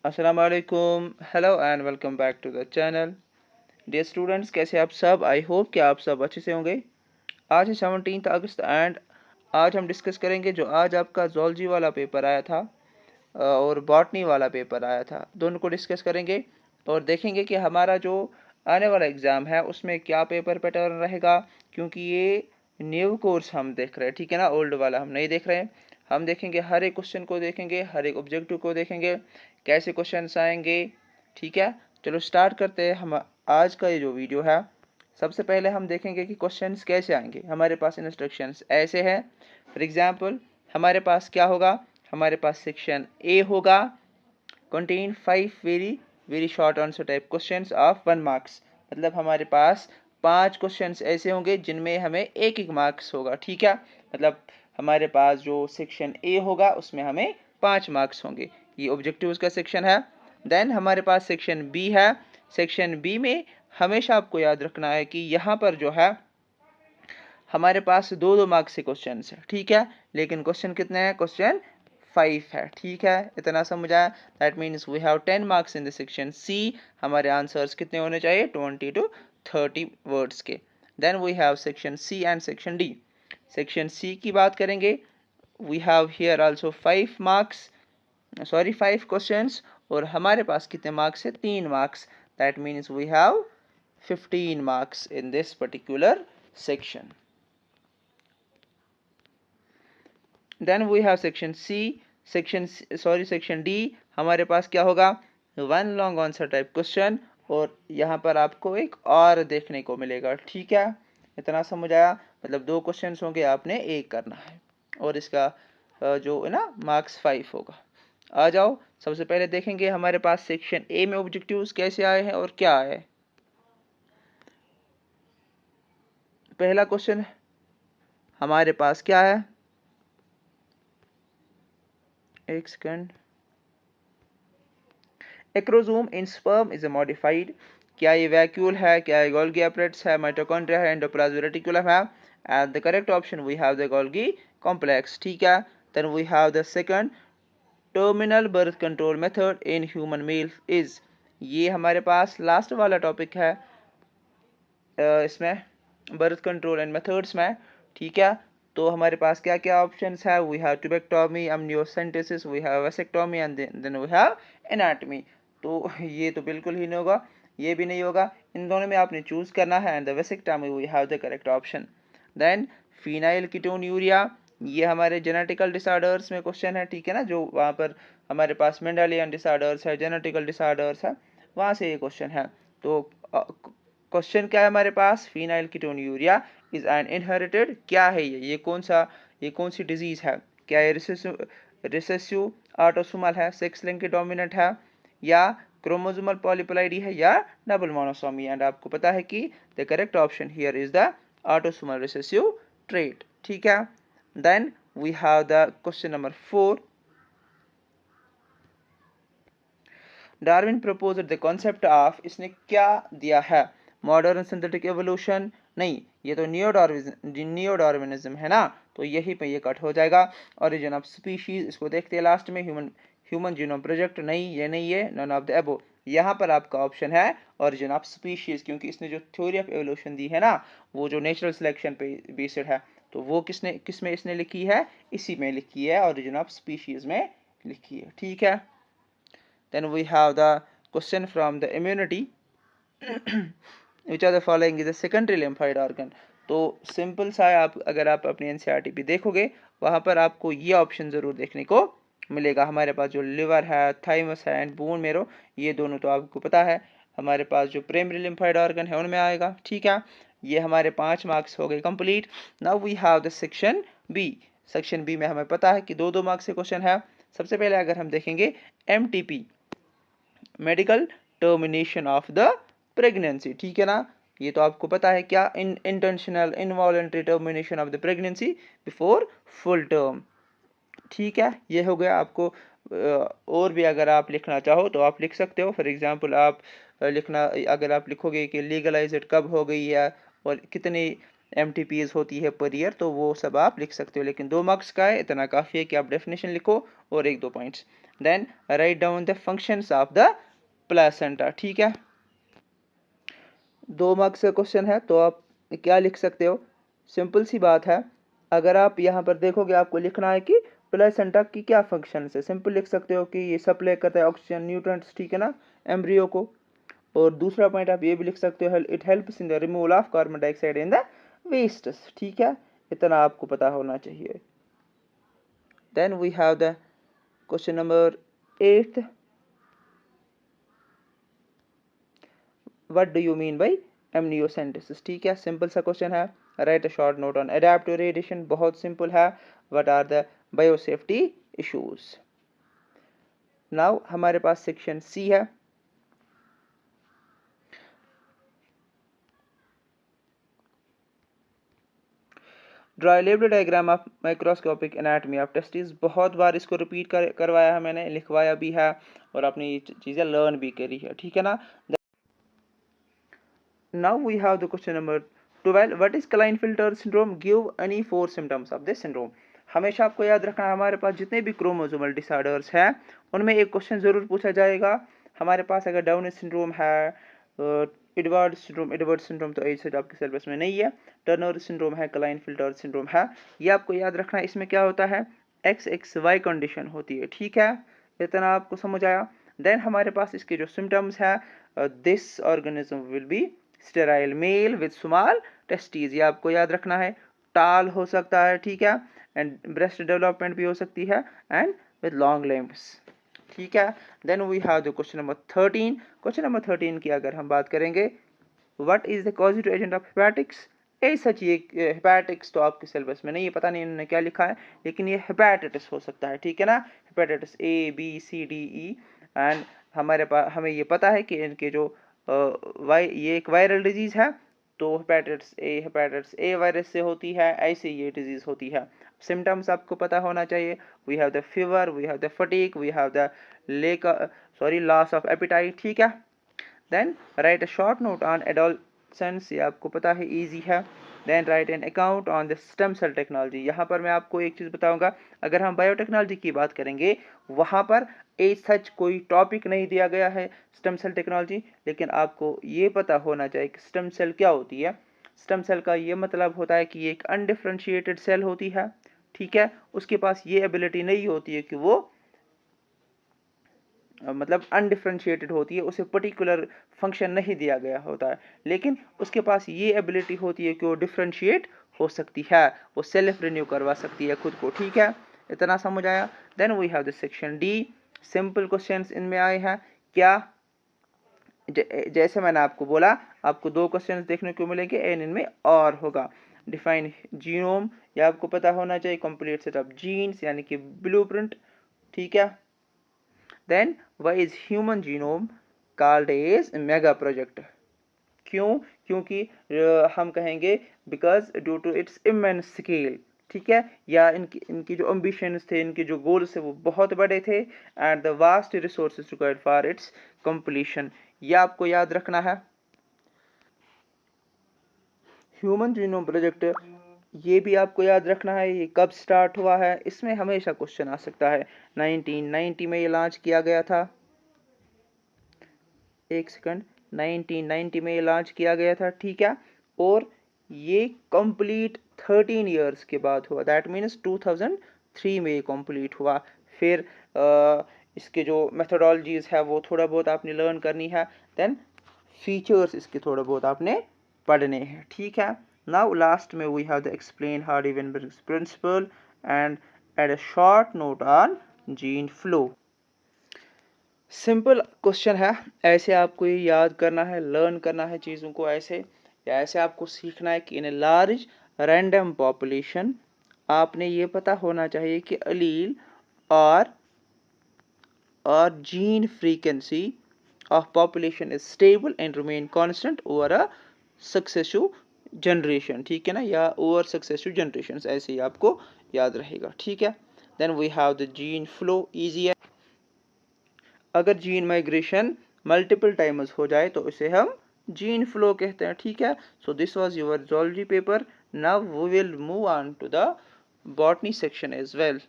अस्सलाम वालेकुम, hello and welcome back to the channel. Dear students, कैसे आप सब? आई होप कि आप सब अच्छे से होंगे। आज है 17 अगस्त एंड आज हम डिस्कस करेंगे जो आज आपका जोलॉजी वाला पेपर आया था और बॉटनी वाला पेपर आया था, दोनों को डिस्कस करेंगे और देखेंगे कि हमारा जो आने वाला एग्ज़ाम है उसमें क्या पेपर पैटर्न रहेगा, क्योंकि ये न्यू कोर्स हम देख रहे हैं, ठीक है ना। ओल्ड वाला हम नहीं देख रहे हैं। हम देखेंगे हर एक क्वेश्चन को, देखेंगे हर एक ऑब्जेक्टिव को, देखेंगे कैसे क्वेश्चन आएंगे, ठीक है। चलो स्टार्ट करते हैं हम आज का ये जो वीडियो है। सबसे पहले हम देखेंगे कि क्वेश्चंस कैसे आएंगे। हमारे पास इंस्ट्रक्शंस ऐसे हैं। फॉर एग्जांपल हमारे पास क्या होगा, हमारे पास सेक्शन ए होगा, contain 5 very short answer type questions of 1 marks। मतलब हमारे पास 5 क्वेश्चंस ऐसे होंगे जिनमें हमें एक एक मार्क्स होगा, ठीक है। मतलब हमारे पास जो सेक्शन ए होगा उसमें हमें 5 मार्क्स होंगे। ये ऑब्जेक्टिव्स का सेक्शन है। देन हमारे पास सेक्शन बी है। सेक्शन बी में हमेशा आपको याद रखना है कि यहाँ पर जो है हमारे पास दो दो मार्क्स के क्वेश्चन है, ठीक है। लेकिन क्वेश्चन कितने हैं? क्वेश्चन 5 है, ठीक है। इतना समझ आया? That means we have 10 marks in the section C. हमारे आंसर्स कितने होने चाहिए? 20 to 30 वर्ड्स के। Then we have section C and section D. Section C की बात करेंगे, we have here also 5 marks, sorry 5 questions, और हमारे पास कितने मार्क्स है? 3 marks. That means we have 15 marks in this particular section. Then we have section C. Section D हमारे पास क्या होगा? One long answer type question, और यहाँ पर आपको एक और देखने को मिलेगा, ठीक है। इतना समझ आया? मतलब दो क्वेश्चन होंगे, आपने एक करना है और इसका जो है ना मार्क्स 5 होगा। आ जाओ, सबसे पहले देखेंगे हमारे पास सेक्शन ए में ऑब्जेक्टिव्स कैसे आए हैं और क्या आए। पहला क्वेश्चन हमारे पास क्या है? एक second. Acrosome in sperm is modified. क्या ये वैक्यूल है? क्या ये गोल्गी एपरेट्स है? माइटोकॉन्ड्रिया है? एंडोप्लाज्म रेटिकुलम है? And the correct option we have the Golgi complex, ठीक है। Then we have the second, terminal birth control method in human male is. ये हमारे पास लास्ट वाला टॉपिक है इसमें बर्थ कंट्रोल एंड मेथड्स में, ठीक है। तो हमारे पास क्या क्या ऑप्शंस है? We have tubectomy, amniocentesis, we have vasectomy and then we have anatomy. तो ये तो बिल्कुल ही नहीं होगा, ये भी नहीं होगा। इन दोनों में आपने चूज करना है and the vasectomy we have the correct option. Then phenylketonuria, ये हमारे जेनेटिकल डिसऑर्डर्स में क्वेश्चन है, ठीक है ना। जो वहाँ पर हमारे पास मेंडेलियन डिसऑर्डर्स है, जेनेटिकल डिसऑर्डर्स है, वहाँ से ये क्वेश्चन है। तो क्वेश्चन क्या है हमारे पास? Phenyl ketonuria is an inherited, क्या है ये कौन सी डिजीज है? क्या ये रिसेसिव ऑटोसोमल है, सेक्स लिंक्ड डोमिनेंट है, या क्रोमोसोमल पॉलीप्लाइडी है, या डबल मोनोसोमी? एंड आपको पता है कि the correct option here is the autosomal recessive trait, ठीक है। Then we have the question number 4। Darwin proposed the concept of, इसने क्या दिया है? Modern synthetic evolution? नहीं, ये तो नियो डार्विनिज्म है ना, तो यही पे ये कट हो जाएगा। ओरिजिन ऑफ स्पीशीज, इसको देखते हैं लास्ट में। Human genome project? नहीं, ये नहीं है, नन ऑफ द अबो। यहाँ पर आपका ऑप्शन है ओरिजिन ऑफ स्पीशीज, क्योंकि इसने जो थ्योरी ऑफ एवोल्यूशन दी है ना, वो जो नेचुरल सिलेक्शन पे बेस्ड है, तो वो किसमें इसने लिखी है? इसी में लिखी है, ओरिजिन ऑफ स्पीशीज में लिखी है, ठीक है। Then we have the question from the immunity. Which of the following is the secondary lymphoid organ? तो सिंपल सा है, आप अगर आप अपनी एनसीईआरटी पे देखोगे वहाँ पर आपको ये ऑप्शन ज़रूर देखने को मिलेगा। हमारे पास जो लिवर है, थाइमस है एंड बोन मेरो, ये दोनों तो आपको पता है। हमारे पास जो प्राइमरी लिम्फाइड ऑर्गन है उनमें आएगा, ठीक है। ये हमारे 5 मार्क्स हो गए complete. Now we have the section B. Section B में हमें पता है कि 2-2 मार्क्स के क्वेश्चन है। सबसे पहले अगर हम देखेंगे MTP, medical termination of the pregnancy, ठीक है ना। ये तो आपको पता है क्या? Intentional involuntary termination of the pregnancy before full term, ठीक है। ये हो गया। आपको और भी अगर आप लिखना चाहो तो आप लिख सकते हो। फॉर एग्जांपल आप लिखना, अगर आप लिखोगे कि लीगलाइज्ड कब हो गई है और कितनी एमटीपीज होती है पर ईयर, तो वो सब आप लिख सकते हो। लेकिन 2 मार्क्स का है, इतना काफ़ी है कि आप डेफिनेशन लिखो और 1-2 points. Then write down the functions of the placenta. ठीक है, 2 मार्क्स का क्वेश्चन है, तो आप क्या लिख सकते हो, सिंपल सी बात है। अगर आप यहाँ पर देखोगे आपको लिखना है कि प्लेसेंटा की क्या फंक्शन है। सिंपल लिख सकते हो कि ये सप्लाई करता है ऑक्सीजन न्यूट्रिएंट्स, ठीक है ना, एम्ब्रियो को। और दूसरा पॉइंट आप ये भी लिख सकते हो, it helps in the removal of carbon dioxide in the wastes. ठीक है, इतना आपको पता होना चाहिए। Then we have the question number 8, what do you mean by amniocentesis. ठीक है, सिंपल सा क्वेश्चन है। Write a short note on adaptive radiation, बहुत सिंपल है। What are the biosafety issues. Now हमारे पास सेक्शन सी है। Draw label diagram of microscopic anatomy of testis. बहुत बार इसको रिपीट करवाया है मैंने, लिखवाया भी है और आपने ये चीज़ें लर्न भी करी है। ठीक है ना। Now we have the question number 12, what is Klinefelter syndrome, give any 4 symptoms of this syndrome. हमेशा आपको याद रखना है, हमारे पास जितने भी क्रोमोसोमल डिसऑर्डर्स हैं उनमें एक क्वेश्चन जरूर पूछा जाएगा। हमारे पास अगर डाउन सिंड्रोम है, एडवर्ड सिंड्रोम तो ऐसे आपके सिलेबस में नहीं है, टर्नर सिंड्रोम है, क्लाइनफिल्टर सिंड्रोम है, ये आपको याद रखना है। इसमें क्या होता है, XXY कंडीशन होती है। ठीक है, इतना आपको समझ आया। देन हमारे पास इसके जो सिम्टम्स है, this organism will be sterile male with small testes, ये आपको याद रखना है। टाल हो सकता है, ठीक है, एंड ब्रेस्ट डेवलपमेंट भी हो सकती है, एंड विद लॉन्ग लिम्स। ठीक है, then we have the question number 13। Question number 13 की अगर हम बात करेंगे, what is the causative agent of hepatitis. A such, ये हेपेटिक्स तो आपके सिलेबस में नहीं है, पता नहीं इन्होंने क्या लिखा है, लेकिन ये हेपेटाइटिस हो सकता है। ठीक है ना, hepatitis A B C D E, and हमारे पास हमें ये पता है कि इनके जो ये एक वायरल डिजीज है, तो हेपेटाइटिस ए वायरस से होती है, ऐसे ये डिजीज होती है। सिम्टम्स आपको पता होना चाहिए, we have the fever, we have the fatigue, we have the loss of appetite. ठीक है, then write a short note on adolescence, ये आपको पता है, इजी है। Then write an account on the stem cell technology. यहाँ पर मैं आपको एक चीज़ बताऊंगा, अगर हम बायोटेक्नोलॉजी की बात करेंगे वहाँ पर सच कोई टॉपिक नहीं दिया गया है स्टेम सेल टेक्नोलॉजी, लेकिन आपको ये पता होना चाहिए कि स्टेम सेल क्या होती है। स्टेम सेल का ये मतलब होता है कि ये एक अनडिफ्रेंशिएटेड सेल होती है। ठीक है, उसके पास ये एबिलिटी नहीं होती है कि वो मतलब अनडिफ्रेंशिएटेड होती है, उसे पर्टिकुलर फंक्शन नहीं दिया गया होता है, लेकिन उसके पास ये एबिलिटी होती है कि वो डिफ्रेंशिएट हो सकती है, वो सेल्फ रिन्यू करवा सकती है खुद को। ठीक है, इतना समझ आया। Then we have the section D, simple questions इनमें आए हैं। क्या जैसे मैंने आपको बोला, आपको 2 क्वेश्चंस देखने को मिलेंगे एंड इनमें और होगा। डिफाइन जीनोम, ये आपको पता होना चाहिए, कंप्लीट सेट ऑफ जीन्स यानी कि ब्लूप्रिंट। ठीक है, then why is human genome called as mega project। क्यों, क्योंकि हम कहेंगे because due to its immense scale. ठीक है, या इनकी जो एम्बिशंस थे, इनके जो गोल्स थे वो बहुत बड़े थे, and the vast resources required for its completion, ये आपको याद रखना है। ह्यूमन जीनोम प्रोजेक्ट, ये भी आपको याद रखना है, ये कब स्टार्ट हुआ है, इसमें हमेशा क्वेश्चन आ सकता है। 1990 में ये लॉन्च किया गया था, एक सेकंड, 1990 में ये लॉन्च किया गया था। ठीक है, और ये कंप्लीट 13 इयर्स के बाद हुआ, दैट मीन्स 2003 में ये कंप्लीट हुआ। फिर इसके जो मेथोडोलॉजीज है वो थोड़ा बहुत आपने लर्न करनी है, देन फीचर्स इसके थोड़ा बहुत आपने पढ़ने हैं। ठीक है, नाउ लास्ट में we have the explain Hardy Weinberg's principle and add a short note on gene flow. Simple question है, ऐसे आपको ये याद करना है, लर्न करना है चीज़ों को ऐसे, या ऐसे आपको सीखना है कि इन ए लार्ज रैंडम पॉपुलेशन आपने ये पता होना चाहिए कि अलील और gene frequency of population is stable and remain constant over a successive generation। ठीक है ना, या over successive generations, ऐसे ही आपको याद रहेगा। ठीक है, then we have the gene flow, easy है। अगर जीन माइग्रेशन मल्टीपल टाइम्स हो जाए तो इसे हम जीन फ्लो कहते हैं। ठीक है, so this was your zoology paper. Now we will move on to the botany section as well.